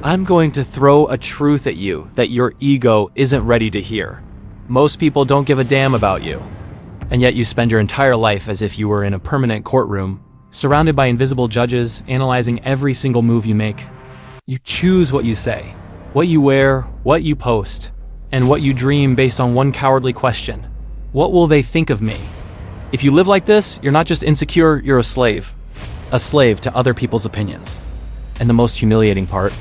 I'm going to throw a truth at you that your ego isn't ready to hear. Most people don't give a damn about you. And yet you spend your entire life as if you were in a permanent courtroom, surrounded by invisible judges, analyzing every single move you make. You choose what you say, what you wear, what you post, and what you dream based on one cowardly question. What will they think of me? If you live like this, you're not just insecure, you're a slave to other people's opinions. And the most humiliating part,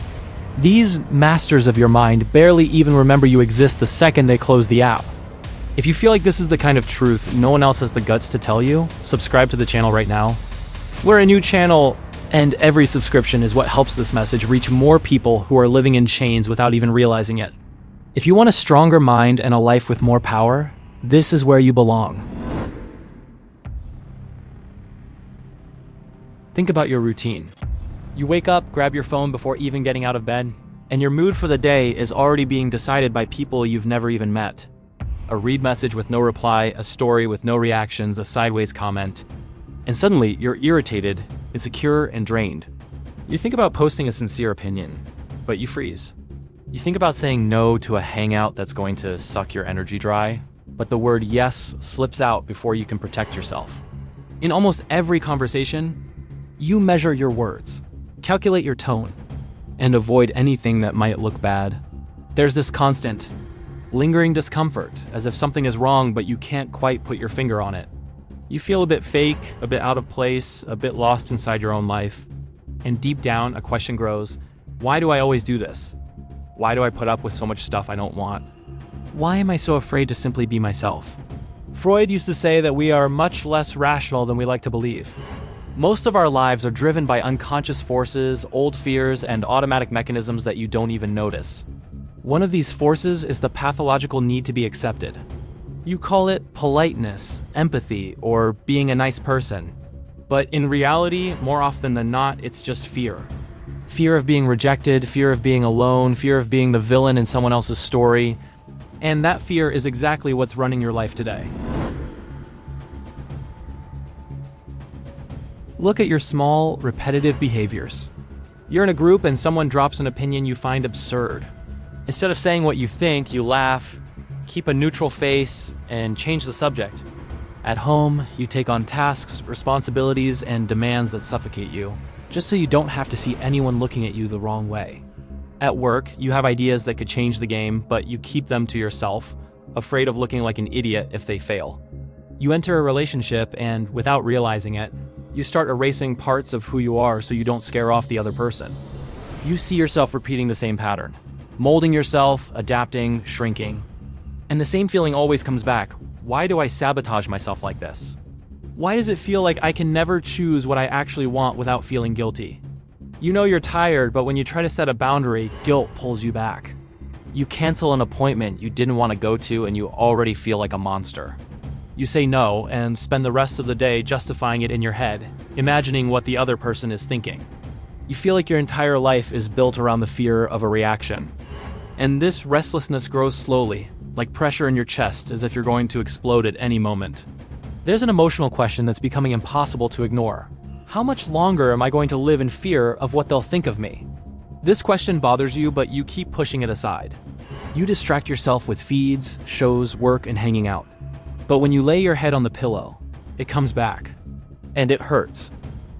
these masters of your mind barely even remember you exist the second they close the app. If you feel like this is the kind of truth no one else has the guts to tell you, subscribe to the channel right now. We're a new channel, and every subscription is what helps this message reach more people who are living in chains without even realizing it. If you want a stronger mind and a life with more power, this is where you belong. Think about your routine. You wake up, grab your phone before even getting out of bed, and your mood for the day is already being decided by people you've never even met. A read message with no reply, a story with no reactions, a sideways comment, and suddenly you're irritated, insecure, and drained. You think about posting a sincere opinion, but you freeze. You think about saying no to a hangout that's going to suck your energy dry, but the word yes slips out before you can protect yourself. In almost every conversation, you measure your words, calculate your tone, and avoid anything that might look bad. There's this constant, lingering discomfort, as if something is wrong but you can't quite put your finger on it. You feel a bit fake, a bit out of place, a bit lost inside your own life. And deep down, a question grows, why do I always do this? Why do I put up with so much stuff I don't want? Why am I so afraid to simply be myself? Freud used to say that we are much less rational than we like to believe. Most of our lives are driven by unconscious forces, old fears, and automatic mechanisms that you don't even notice. One of these forces is the pathological need to be accepted. You call it politeness, empathy, or being a nice person. But in reality, more often than not, it's just fear. Fear of being rejected, fear of being alone, fear of being the villain in someone else's story. And that fear is exactly what's running your life today. Look at your small, repetitive behaviors. You're in a group and someone drops an opinion you find absurd. Instead of saying what you think, you laugh, keep a neutral face, and change the subject. At home, you take on tasks, responsibilities, and demands that suffocate you, just so you don't have to see anyone looking at you the wrong way. At work, you have ideas that could change the game, but you keep them to yourself, afraid of looking like an idiot if they fail. You enter a relationship and, without realizing it, you start erasing parts of who you are so you don't scare off the other person. You see yourself repeating the same pattern, molding yourself, adapting, shrinking. And the same feeling always comes back. Why do I sabotage myself like this? Why does it feel like I can never choose what I actually want without feeling guilty? You know you're tired, but when you try to set a boundary, guilt pulls you back. You cancel an appointment you didn't want to go to and you already feel like a monster. You say no and spend the rest of the day justifying it in your head, imagining what the other person is thinking. You feel like your entire life is built around the fear of a reaction. And this restlessness grows slowly, like pressure in your chest, as if you're going to explode at any moment. There's an emotional question that's becoming impossible to ignore. How much longer am I going to live in fear of what they'll think of me? This question bothers you, but you keep pushing it aside. You distract yourself with feeds, shows, work, and hanging out. But when you lay your head on the pillow, it comes back. And it hurts.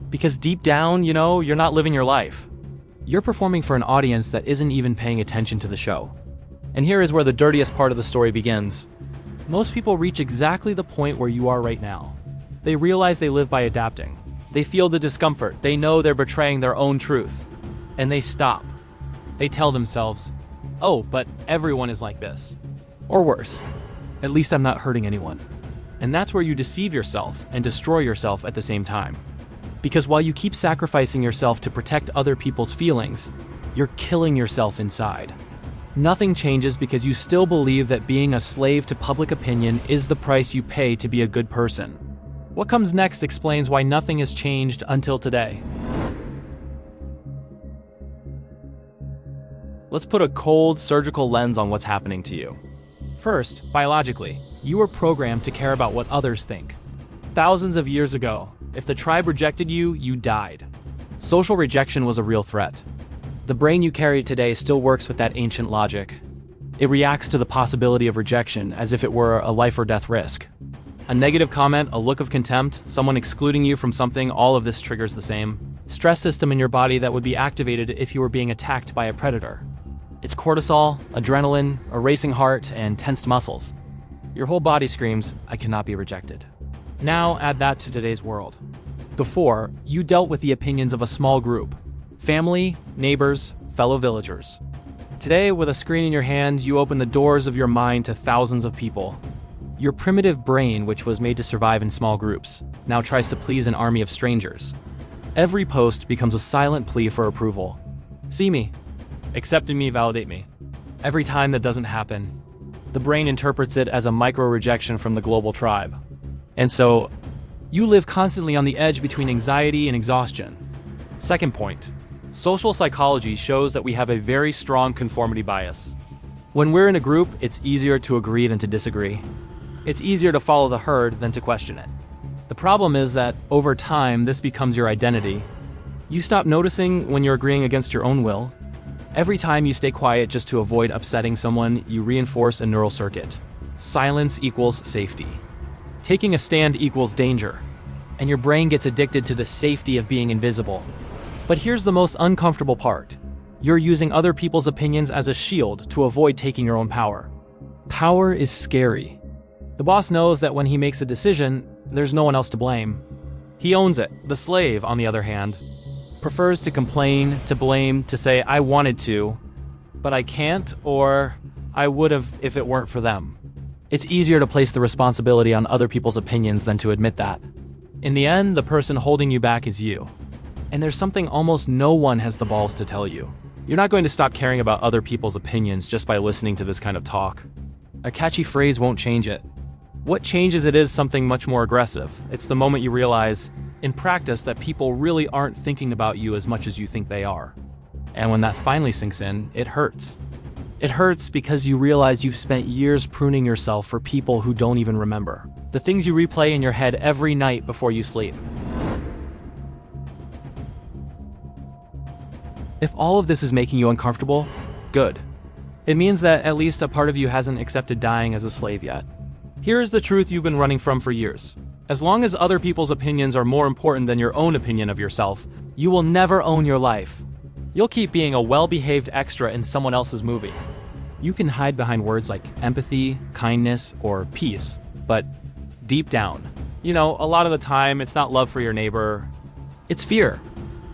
Because deep down, you know, you're not living your life. You're performing for an audience that isn't even paying attention to the show. And here is where the dirtiest part of the story begins. Most people reach exactly the point where you are right now. They realize they live by adapting. They feel the discomfort. They know they're betraying their own truth. And they stop. They tell themselves, oh, but everyone is like this. Or worse. At least I'm not hurting anyone. And that's where you deceive yourself and destroy yourself at the same time. Because while you keep sacrificing yourself to protect other people's feelings, you're killing yourself inside. Nothing changes because you still believe that being a slave to public opinion is the price you pay to be a good person. What comes next explains why nothing has changed until today. Let's put a cold, surgical lens on what's happening to you. First, biologically, you were programmed to care about what others think. Thousands of years ago, if the tribe rejected you, you died. Social rejection was a real threat. The brain you carry today still works with that ancient logic. It reacts to the possibility of rejection as if it were a life or death risk. A negative comment, a look of contempt, someone excluding you from something, all of this triggers the same stress system in your body that would be activated if you were being attacked by a predator. It's cortisol, adrenaline, a racing heart, and tensed muscles. Your whole body screams, I cannot be rejected. Now add that to today's world. Before, you dealt with the opinions of a small group: family, neighbors, fellow villagers. Today, with a screen in your hand, you open the doors of your mind to thousands of people. Your primitive brain, which was made to survive in small groups, now tries to please an army of strangers. Every post becomes a silent plea for approval. See me. Accept me, validate me. Every time that doesn't happen, the brain interprets it as a micro-rejection from the global tribe. And so, you live constantly on the edge between anxiety and exhaustion. Second point, social psychology shows that we have a very strong conformity bias. When we're in a group, it's easier to agree than to disagree. It's easier to follow the herd than to question it. The problem is that, over time, this becomes your identity. You stop noticing when you're agreeing against your own will. Every time you stay quiet just to avoid upsetting someone, you reinforce a neural circuit. Silence equals safety. Taking a stand equals danger. And your brain gets addicted to the safety of being invisible. But here's the most uncomfortable part. You're using other people's opinions as a shield to avoid taking your own power. Power is scary. The boss knows that when he makes a decision, there's no one else to blame. He owns it. The slave, on the other hand, prefers to complain, to blame, to say, I wanted to, but I can't, or I would have if it weren't for them. It's easier to place the responsibility on other people's opinions than to admit that. In the end, the person holding you back is you. And there's something almost no one has the balls to tell you. You're not going to stop caring about other people's opinions just by listening to this kind of talk. A catchy phrase won't change it. What changes it is something much more aggressive. It's the moment you realize, in practice, that people really aren't thinking about you as much as you think they are. And when that finally sinks in, it hurts. It hurts because you realize you've spent years pruning yourself for people who don't even remember. The things you replay in your head every night before you sleep. If all of this is making you uncomfortable, good. It means that at least a part of you hasn't accepted dying as a slave yet. Here is the truth you've been running from for years. As long as other people's opinions are more important than your own opinion of yourself, you will never own your life. You'll keep being a well-behaved extra in someone else's movie. You can hide behind words like empathy, kindness, or peace, but deep down, a lot of the time it's not love for your neighbor, it's fear.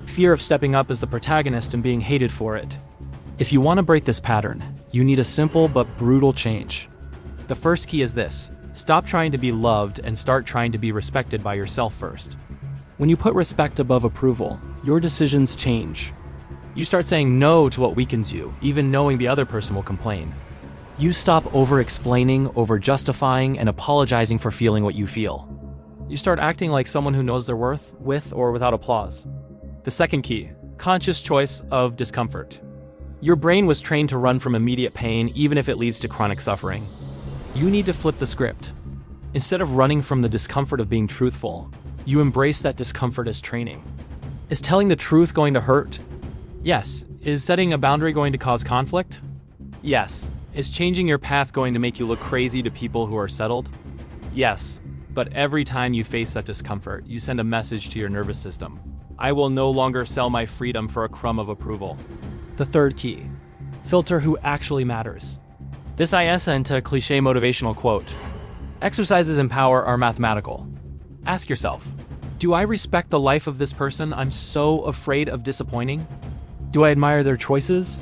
Fear of stepping up as the protagonist and being hated for it. If you want to break this pattern, you need a simple but brutal change. The first key is this: stop trying to be loved and start trying to be respected by yourself first. When you put respect above approval, your decisions change. You start saying no to what weakens you, even knowing the other person will complain. You stop over-explaining, over-justifying, and apologizing for feeling what you feel. You start acting like someone who knows their worth, with or without applause. The second key: conscious choice of discomfort. Your brain was trained to run from immediate pain, even if it leads to chronic suffering. You need to flip the script. Instead of running from the discomfort of being truthful, you embrace that discomfort as training. Is telling the truth going to hurt? Yes. Is setting a boundary going to cause conflict? Yes. Is changing your path going to make you look crazy to people who are settled? Yes. But every time you face that discomfort, you send a message to your nervous system. I will no longer sell my freedom for a crumb of approval. The third key: filter who actually matters. This is into a cliche motivational quote. Exercises in power are mathematical. Ask yourself, do I respect the life of this person I'm so afraid of disappointing? Do I admire their choices?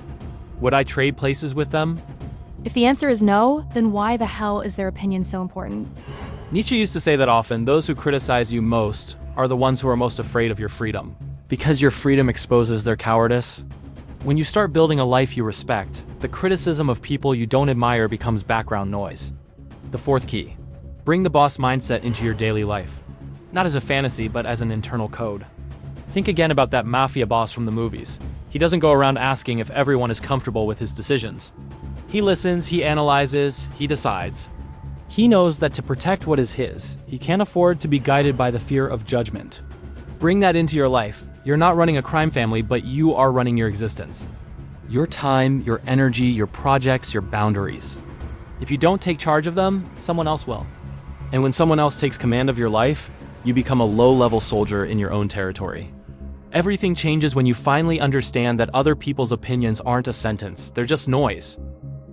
Would I trade places with them? If the answer is no, then why the hell is their opinion so important? Nietzsche used to say that often those who criticize you most are the ones who are most afraid of your freedom, because your freedom exposes their cowardice. When you start building a life you respect, the criticism of people you don't admire becomes background noise. The fourth key: bring the boss mindset into your daily life. Not as a fantasy, but as an internal code. Think again about that Mafia boss from the movies. He doesn't go around asking if everyone is comfortable with his decisions. He listens, he analyzes, he decides. He knows that to protect what is his, he can't afford to be guided by the fear of judgment. Bring that into your life. You're not running a crime family, but you are running your existence. Your time, your energy, your projects, your boundaries. If you don't take charge of them, someone else will. And when someone else takes command of your life, you become a low-level soldier in your own territory. Everything changes when you finally understand that other people's opinions aren't a sentence, they're just noise.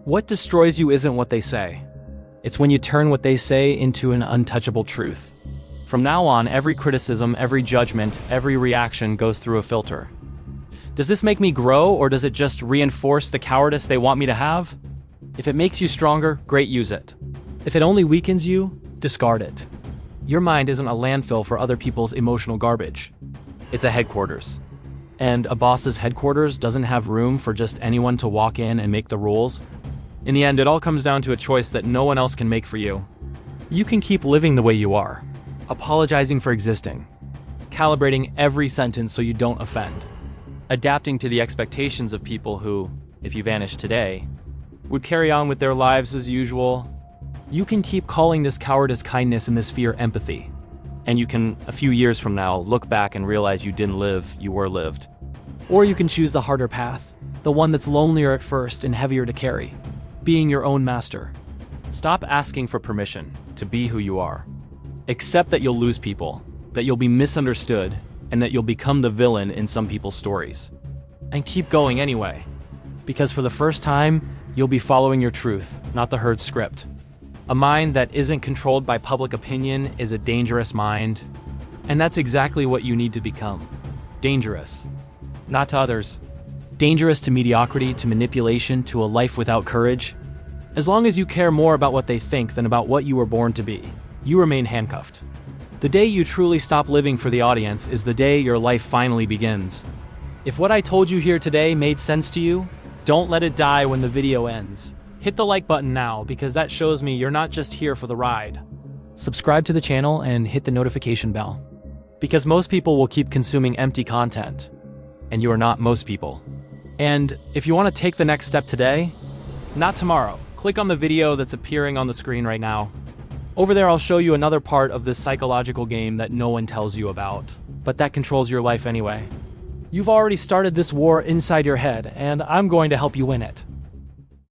What destroys you isn't what they say. It's when you turn what they say into an untouchable truth. From now on, every criticism, every judgment, every reaction goes through a filter. Does this make me grow, or does it just reinforce the cowardice they want me to have? If it makes you stronger, great, use it. If it only weakens you, discard it. Your mind isn't a landfill for other people's emotional garbage. It's a headquarters. And a boss's headquarters doesn't have room for just anyone to walk in and make the rules. In the end, it all comes down to a choice that no one else can make for you. You can keep living the way you are, apologizing for existing, calibrating every sentence so you don't offend, adapting to the expectations of people who, if you vanish today, would carry on with their lives as usual. You can keep calling this cowardice kindness and this fear empathy. And you can, a few years from now, look back and realize you didn't live, you were lived. Or you can choose the harder path, the one that's lonelier at first and heavier to carry, being your own master. Stop asking for permission to be who you are. Accept that you'll lose people, that you'll be misunderstood, and that you'll become the villain in some people's stories. And keep going anyway, because for the first time, you'll be following your truth, not the herd script. A mind that isn't controlled by public opinion is a dangerous mind, and that's exactly what you need to become. Dangerous. Not to others. Dangerous to mediocrity, to manipulation, to a life without courage. As long as you care more about what they think than about what you were born to be, you remain handcuffed. The day you truly stop living for the audience is the day your life finally begins. If what I told you here today made sense to you, don't let it die when the video ends. Hit the like button now, because that shows me you're not just here for the ride. Subscribe to the channel and hit the notification bell, because most people will keep consuming empty content, and you are not most people. And if you want to take the next step today, not tomorrow, click on the video that's appearing on the screen right now. Over there, I'll show you another part of this psychological game that no one tells you about, but that controls your life anyway. You've already started this war inside your head, and I'm going to help you win it.